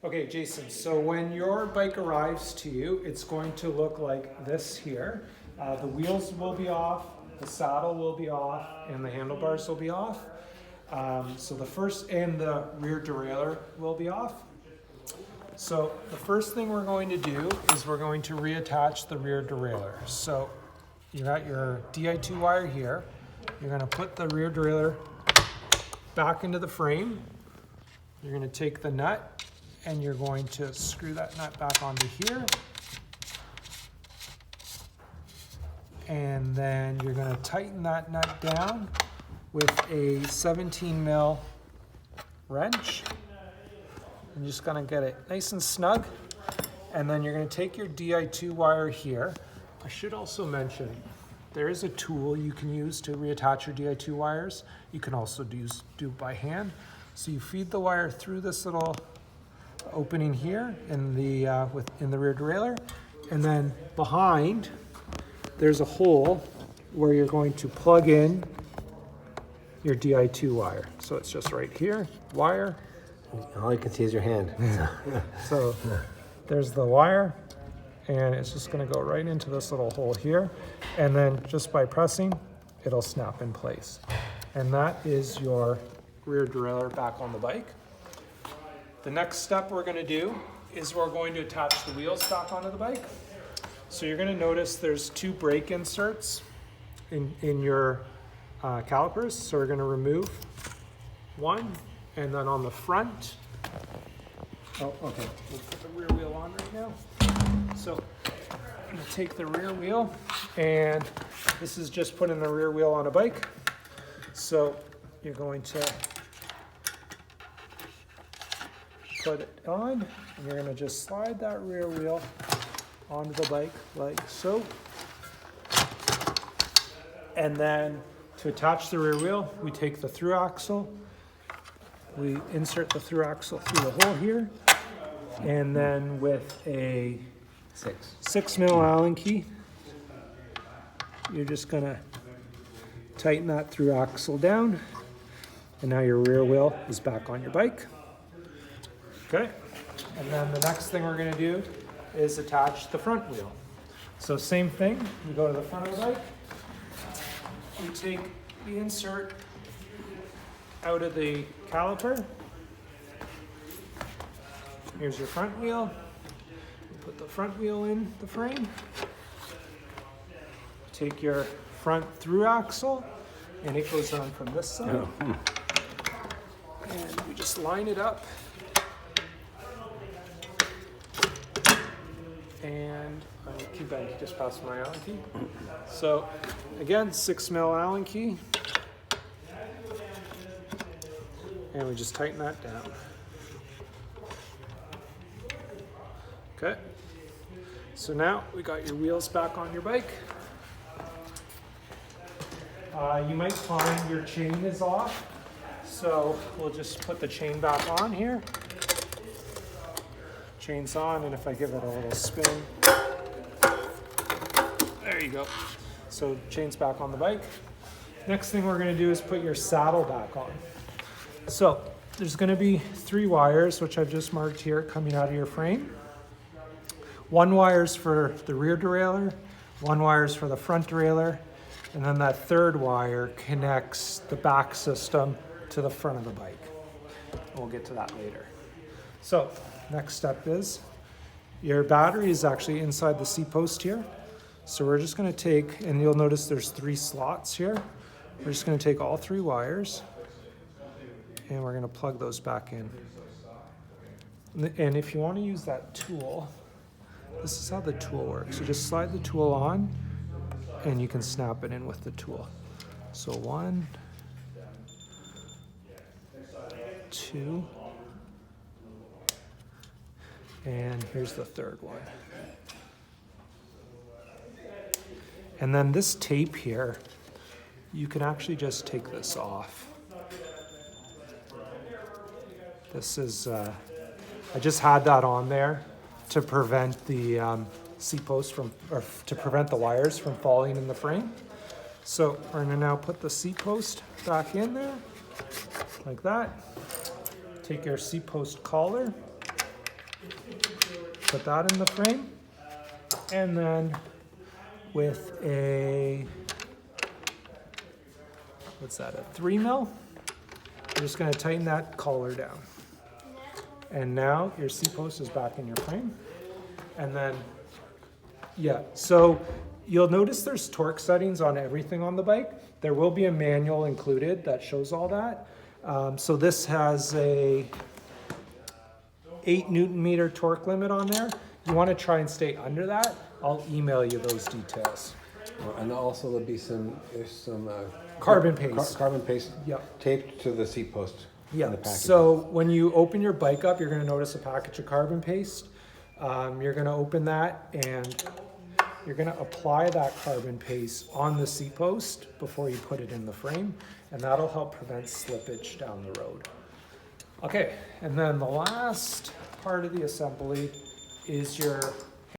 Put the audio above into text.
Okay, Jason, so when your bike arrives to you, it's going to look like this here. The wheels will be off, the saddle will be off, and the handlebars will be off. So the first, and the rear derailleur will be off. So the first thing we're going to do is we're going to reattach the rear derailleur. So you got your Di2 wire here. You're going to put the rear derailleur back into the frame. You're going to take the nut and you're going to screw that nut back onto here. And then you're going to tighten that nut down with a 17 mil wrench. I'm just going to get it nice and snug. And then you're going to take your Di2 wire here. I should also mention, there is a tool you can use to reattach your Di2 wires. You can also do it by hand. So you feed the wire through this little opening here in the rear derailleur, and then behind there's a hole where you're going to plug in your Di2 wire. So it's just right here, wire. All you can see is your hand. So there's the wire, and it's just going to go right into this little hole here, and then just by pressing, it'll snap in place. And that is your rear derailleur back on the bike. The next step we're going to do is we're going to attach the wheels back onto the bike. So you're going to notice there's two brake inserts in your calipers. So we're going to remove one, and then on the front, oh, okay, we'll put the rear wheel on right now. So I'm going to take the rear wheel, and this is just putting the rear wheel on a bike. So you're going to put it on, and you're going to just slide that rear wheel onto the bike like so. And then to attach the rear wheel, we take the through axle, we insert the through axle through the hole here, and then with a 6 mil Allen key, you're just going to tighten that through axle down, and now your rear wheel is back on your bike. Okay, and then the next thing we're going to do is attach the front wheel. So same thing, we go to the front of the bike, we take the insert out of the caliper. Here's your front wheel. Put the front wheel in the frame. Take your front through axle, and it goes on from this side. Oh. And we just line it up. And keep that, just pass my Allen key. So again, 6 mil Allen key. And we just tighten that down. Okay. So now we got your wheels back on your bike. You might find your chain is off. So we'll just put the chain back on here. Chain's on, and if I give it a little spin, there you go. So chain's back on the bike. Next thing we're going to do is put your saddle back on. So there's going to be 3 wires, which I've just marked here, coming out of your frame. 1 wire's for the rear derailleur, 1 wire's for the front derailleur, and then that 3rd wire connects the back system to the front of the bike. We'll get to that later. So next step is your battery is actually inside the seat post here. So we're just going to take, and you'll notice there's 3 slots here. We're just going to take all 3 wires, and we're going to plug those back in. And if you want to use that tool, this is how the tool works. You just slide the tool on, and you can snap it in with the tool. So 1, 2, and here's the 3rd one. And then this tape here, you can actually just take this off. This is, I just had that on there to prevent the seat post from, or to prevent the wires from falling in the frame. So we're gonna now put the seat post back in there, like that. Take your seat post collar, put that in the frame. And then with a, what's that, a 3 mil? You're just gonna tighten that collar down. And now your seat post is back in your frame. And then, yeah, so you'll notice there's torque settings on everything on the bike. There will be a manual included that shows all that. So this has a 8 Newton meter torque limit on there. You wanna try and stay under that. I'll email you those details. And also there'll be some Carbon paste. Carbon paste. Yep. Taped to the seat post. In Yeah, the package. so when you open your bike up, you're gonna notice a package of carbon paste. You're gonna open that and you're gonna apply that carbon paste on the seat post before you put it in the frame, and that'll help prevent slippage down the road. Okay, and then the last part of the assembly is your